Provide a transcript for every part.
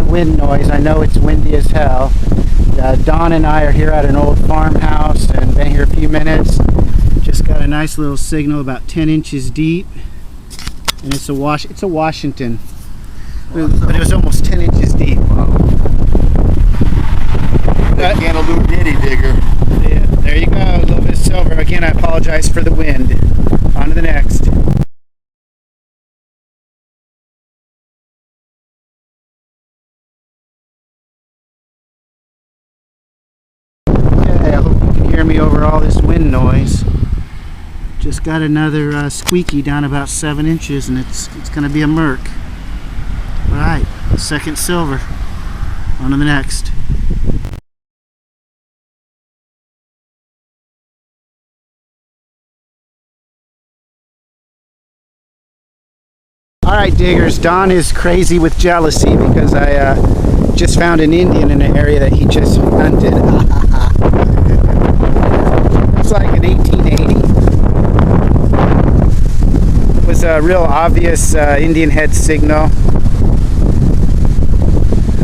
wind noise. I know it's windy as hell. Don and I are here at an old farmhouse and been here a few minutes. Just got a nice little signal about 10 inches deep, and it's a Washington, but it was almost 10 inches deep. Wow. That candle do ditty digger. Yeah, there you go, a little bit of silver. Again, I apologize for the wind. On to the next. Okay, I hope you can hear me over all this wind noise. Just got another squeaky down about 7 inches, and it's going to be a Merc. All right, second silver. On to the next. All right, diggers, Don is crazy with jealousy because I just found an Indian in an area that he just hunted. It's like an 1880. It was a real obvious Indian head signal.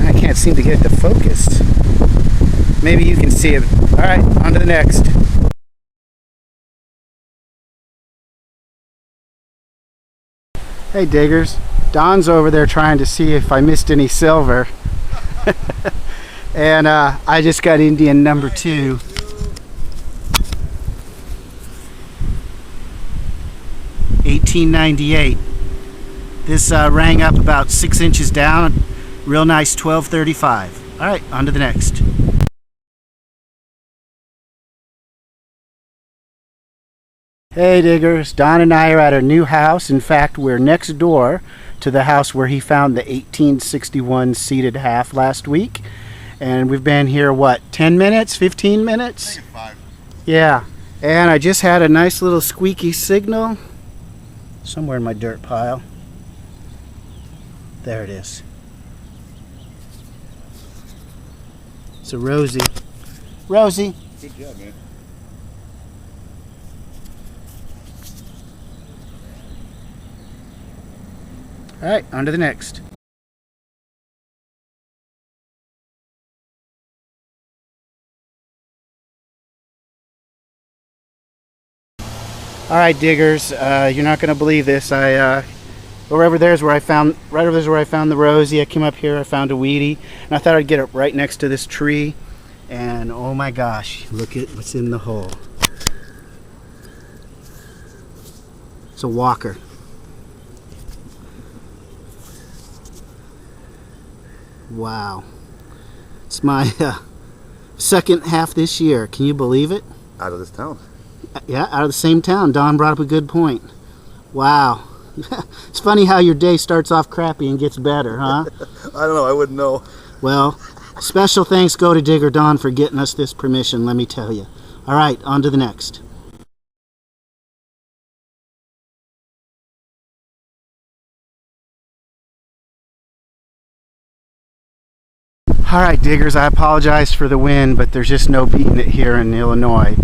I can't seem to get it to focus. Maybe you can see it. All right, on to the next. Hey diggers, Don's over there trying to see if I missed any silver. And I just got Indian number 2. $18.98. This rang up about 6 inches down. Real nice 12.35. All right, on to the next. Hey diggers, Don and I are at our new house. In fact, we're next door to the house where he found the 1861 seated half last week. And we've been here, what, 10 minutes, 15 minutes? 5. Yeah, and I just had a nice little squeaky signal somewhere in my dirt pile. There it is. It's a Rosie. Rosie. Good job, man. All right, on to the next. All right, diggers, you're not going to believe this. Right over there's where I found the Rosie. I came up here, I found a Wheatie, and I thought I'd get it right next to this tree. And oh my gosh, look at what's in the hole. It's a Walker. Wow. It's my second half this year. Can you believe it? Out of this town. Yeah, out of the same town. Don brought up a good point. Wow. It's funny how your day starts off crappy and gets better, huh? I don't know. I wouldn't know. Well, special thanks go to Digger Don for getting us this permission, let me tell you. All right, on to the next. All right, diggers, I apologize for the wind, but there's just no beating it here in Illinois.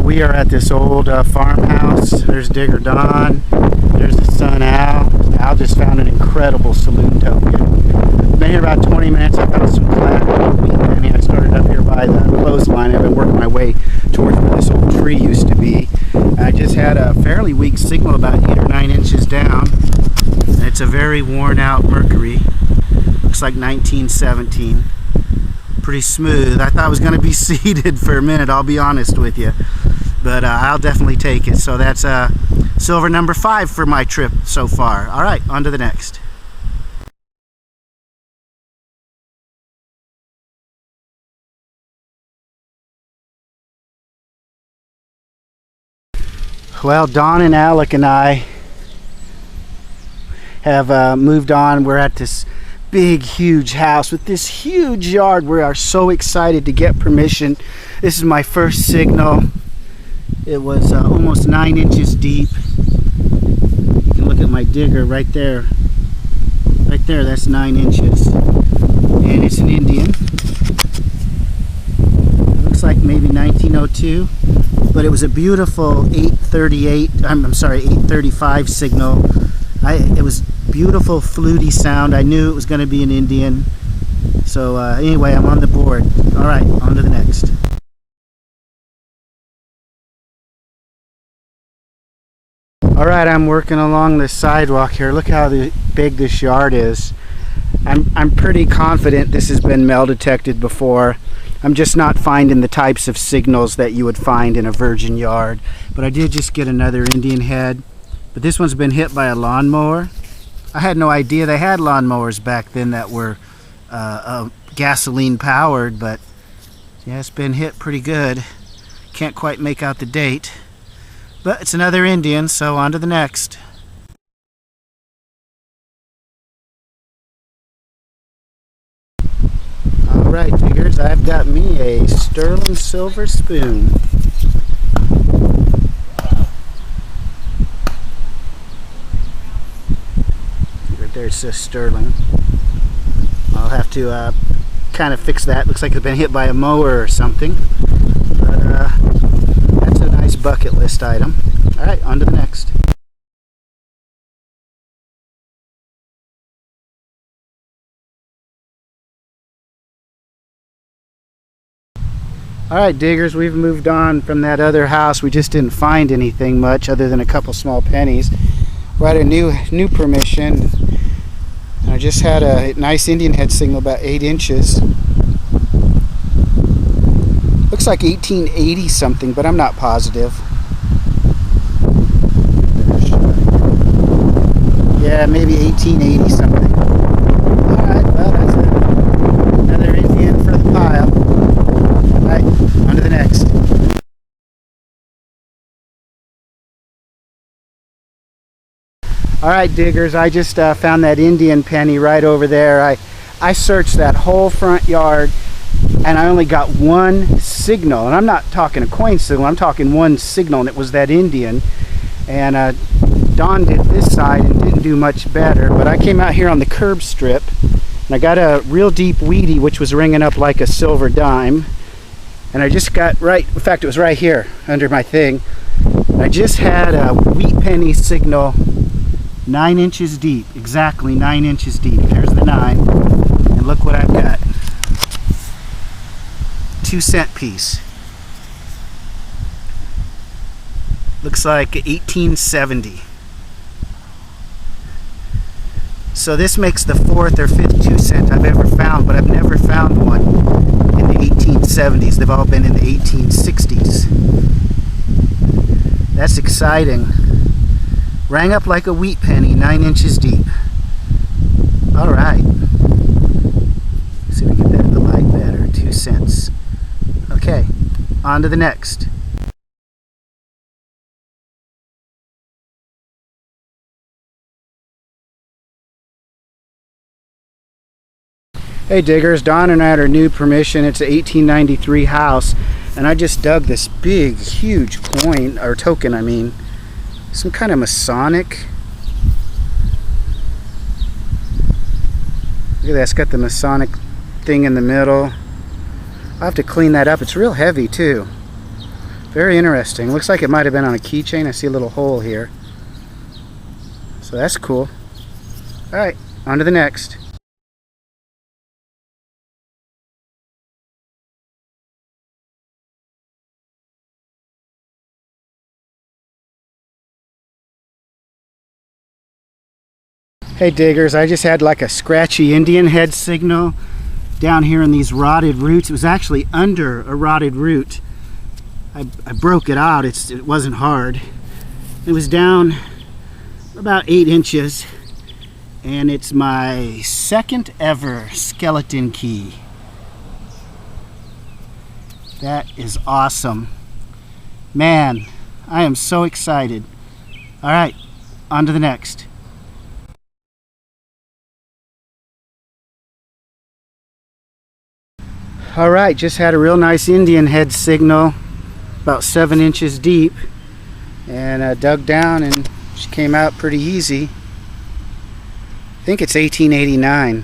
We are at this old farmhouse. There's Digger Don. There's the son Al. Al just found an incredible saloon token. Been here about 20 minutes. I found some collateral. I mean, I started up here by the clothesline. I've been working my way towards where this old tree used to be. I just had a fairly weak signal about 8 or 9 inches down. And it's a very worn out Mercury. Looks like 1917. Pretty smooth. I thought it was going to be seeded for a minute, I'll be honest with you. But I'll definitely take it. So that's silver number 5 for my trip so far. All right, on to the next. Well, Don and Alec and I have moved on. We're at this big, huge house with this huge yard. We are so excited to get permission. This is my first signal. It was almost 9 inches deep. You can look at my digger right there. Right there, that's 9 inches. And it's an Indian. It looks like maybe 1902. But it was a beautiful 835 signal. It was beautiful fluty sound. I knew it was going to be an Indian. So anyway, I'm on the board. All right, on to the next. All right, I'm working along this sidewalk here. Look how big this yard is. I'm pretty confident this has been metal detected before. I'm just not finding the types of signals that you would find in a virgin yard. But I did just get another Indian head. But this one's been hit by a lawnmower. I had no idea they had lawnmowers back then that were gasoline powered, but yeah, it's been hit pretty good. Can't quite make out the date. But it's another Indian, so on to the next. Alright, diggers, I've got me a sterling silver spoon. Right there it says sterling. I'll have to kind of fix that. Looks like it's been hit by a mower or something. But that's a nice bucket list item. Alright, on to the next. Alright, diggers, we've moved on from that other house. We just didn't find anything much other than a couple small pennies. We're at a new permission. I just had a nice Indian head signal about 8 inches. Looks like 1880 something, but I'm not positive. Yeah, maybe 1880 something. Alright, well that's another Indian for the pile. Alright, on to the next. Alright, diggers, I just found that Indian penny right over there. I searched that whole front yard and I only got one signal. And I'm not talking a coin signal, I'm talking one signal, and it was that Indian. And Don did this side and didn't do much better, but I came out here on the curb strip and I got a real deep weedy which was ringing up like a silver dime. And I just got right, in fact it was right here under my thing. I just had a wheat penny signal 9 inches deep, exactly 9 inches deep. There's the 9, and look what I've got. 2-cent piece. Looks like 1870. So this makes the 4th or 5th 2-cent I've ever found, but I've never found one in the 1870s. They've all been in the 1860s. That's exciting. Rang up like a wheat penny, 9 inches deep. Alright. See if we can get that in the light better. 2 cents. Okay, on to the next. Hey diggers, Don and I had our new permission. It's an 1893 house, and I just dug this big, huge coin, or token I mean. Some kind of Masonic. Look at that, it's got the Masonic thing in the middle. I'll have to clean that up. It's real heavy too. Very interesting. Looks like it might have been on a keychain. I see a little hole here. So that's cool. Alright, on to the next. Hey diggers, I just had like a scratchy Indian head signal down here in these rotted roots. It was actually under a rotted root. I broke it out. It wasn't hard. It was down about 8 inches, and it's my second ever skeleton key. That is awesome. Man, I am so excited. All right, on to the next. Alright, just had a real nice Indian head signal about 7 inches deep, and dug down and she came out pretty easy. I think it's 1889.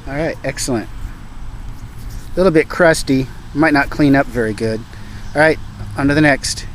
Alright, excellent. A little bit crusty, might not clean up very good. Alright, on to the next.